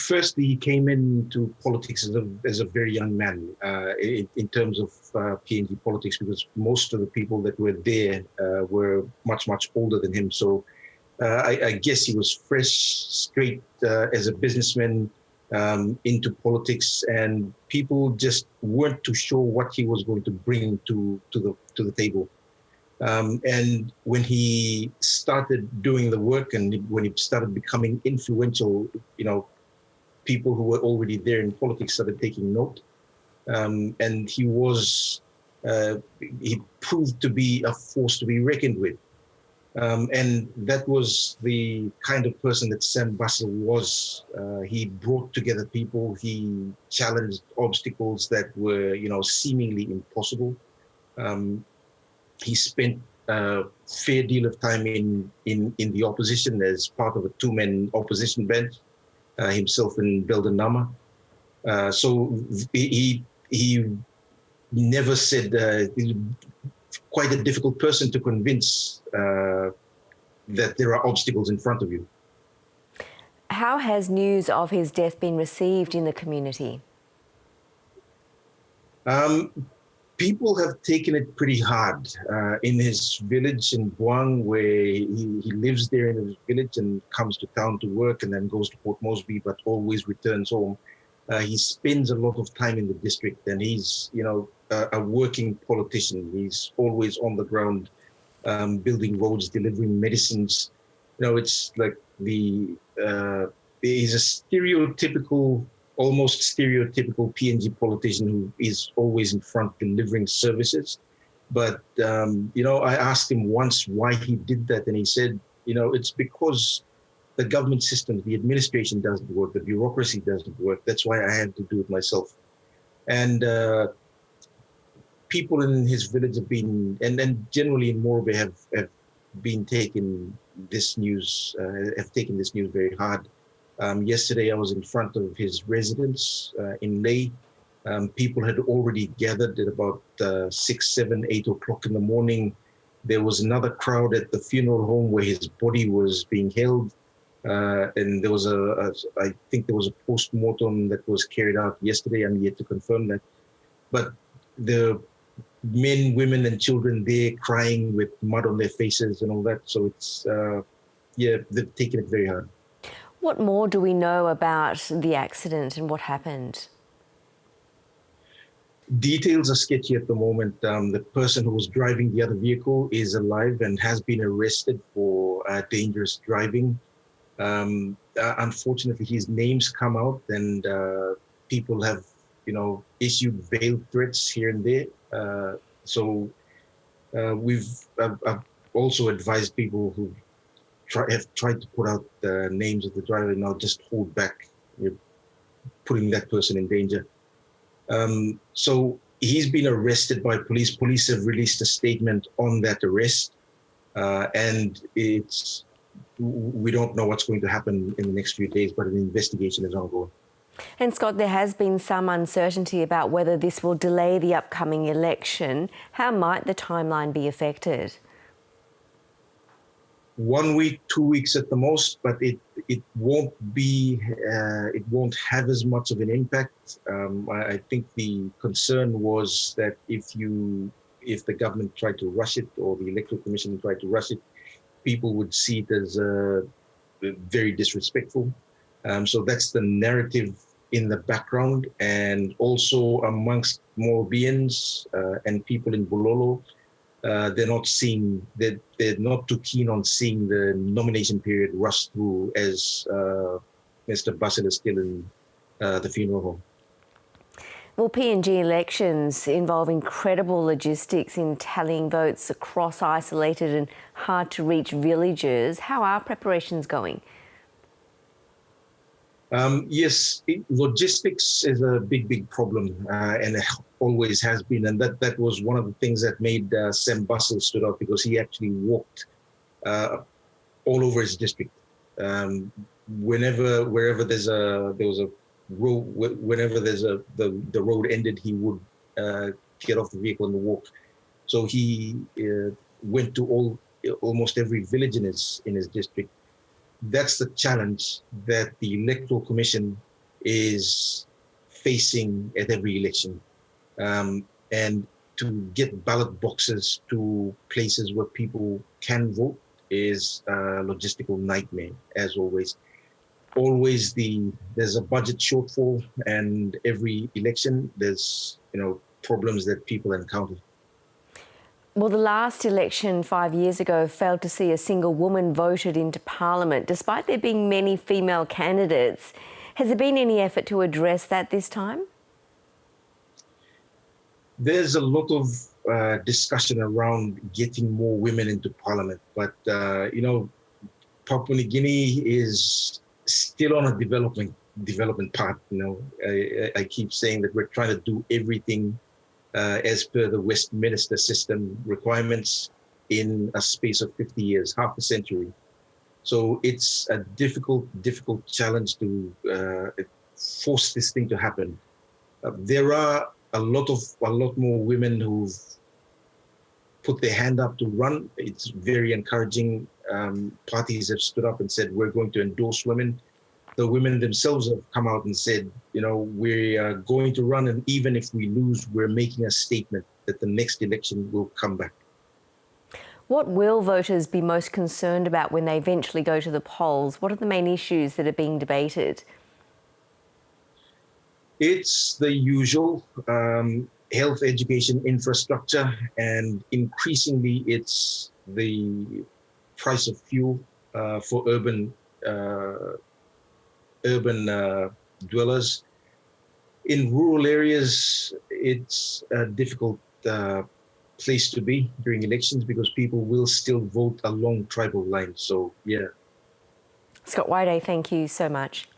Firstly, he came into politics as a very young man in terms of PNG politics, because most of the people that were there were much, much older than him. So I guess he was fresh, straight as a businessman into politics, and people just weren't too sure what he was going to bring to the table. And when he started doing the work and when he started becoming influential, people who were already there in politics started taking note. And he proved to be a force to be reckoned with. And that was the kind of person that Sam Basil was. He brought together people. He challenged obstacles that were, seemingly impossible. He spent a fair deal of time in the opposition as part of a two-man opposition bench, himself and Belden Nama. So he never said, he's quite a difficult person to convince that there are obstacles in front of you. How has news of his death been received in the community? People have taken it pretty hard. In his village in Buang, where he lives there in his village and comes to town to work and then goes to Port Moresby, but always returns home. He spends a lot of time in the district, and he's, a working politician. He's always on the ground, building roads, delivering medicines. It's like he's a almost stereotypical PNG politician who is always in front delivering services. But, I asked him once why he did that. And he said, it's because the government system, the administration doesn't work, the bureaucracy doesn't work. That's why I had to do it myself. And people in his village have been, and generally in Morbe have been taking this news very hard. Yesterday, I was in front of his residence in Ley. People had already gathered at about 6, 7, 8 o'clock in the morning. There was another crowd at the funeral home where his body was being held. And there was I think there was a post-mortem that was carried out yesterday. I'm yet to confirm that. But the men, women, and children there crying with mud on their faces and all that. So it's, they've taken it very hard. What more do we know about the accident and what happened? Details are sketchy at the moment. The person who was driving the other vehicle is alive and has been arrested for dangerous driving. Unfortunately, his name's come out, and people have, issued veiled threats here and there. So I've also advised people who have tried to put out the names of the driver, now just hold back. You're putting that person in danger. So he's been arrested by police. Police have released a statement on that arrest, and we don't know what's going to happen in the next few days, but an investigation is ongoing. And Scott, there has been some uncertainty about whether this will delay the upcoming election. How might the timeline be affected? 1 week, 2 weeks at the most, but it won't be, it won't have as much of an impact. I think the concern was that if the government tried to rush it, or the Electoral Commission tried to rush it, people would see it as very disrespectful. So that's the narrative in the background, and also amongst Morebians and people in Bulolo. They're not too keen on seeing the nomination period rush through as Mr. Basil is still in the funeral home. Well, PNG elections involve incredible logistics in tallying votes across isolated and hard-to-reach villages. How are preparations going? Yes, logistics is a big problem, and it always has been. And that was one of the things that made Sam Basil stood out, because he actually walked all over his district. Wherever there was a road, whenever the road ended, he would get off the vehicle and walk. So he went to almost every village in his district. That's the challenge that the Electoral Commission is facing at every election. And to get ballot boxes to places where people can vote is a logistical nightmare, as always. There's a budget shortfall, and every election there's problems that people encounter. Well, the last election 5 years ago failed to see a single woman voted into Parliament, despite there being many female candidates. Has there been any effort to address that this time? There's a lot of discussion around getting more women into Parliament, but Papua New Guinea is still on a development path. I keep saying that we're trying to do everything as per the Westminster system requirements in a space of 50 years, half a century. So it's a difficult challenge to force this thing to happen. There are a lot more women who've put their hand up to run. It's very encouraging. Parties have stood up and said, we're going to endorse women. The women themselves have come out and said, we are going to run, and even if we lose, we're making a statement that the next election will come back. What will voters be most concerned about when they eventually go to the polls? What are the main issues that are being debated? It's the usual health, education, infrastructure, and increasingly it's the price of fuel for urban dwellers. In rural areas, it's a difficult place to be during elections because people will still vote along tribal lines. So, yeah. Scott Waide, thank you so much.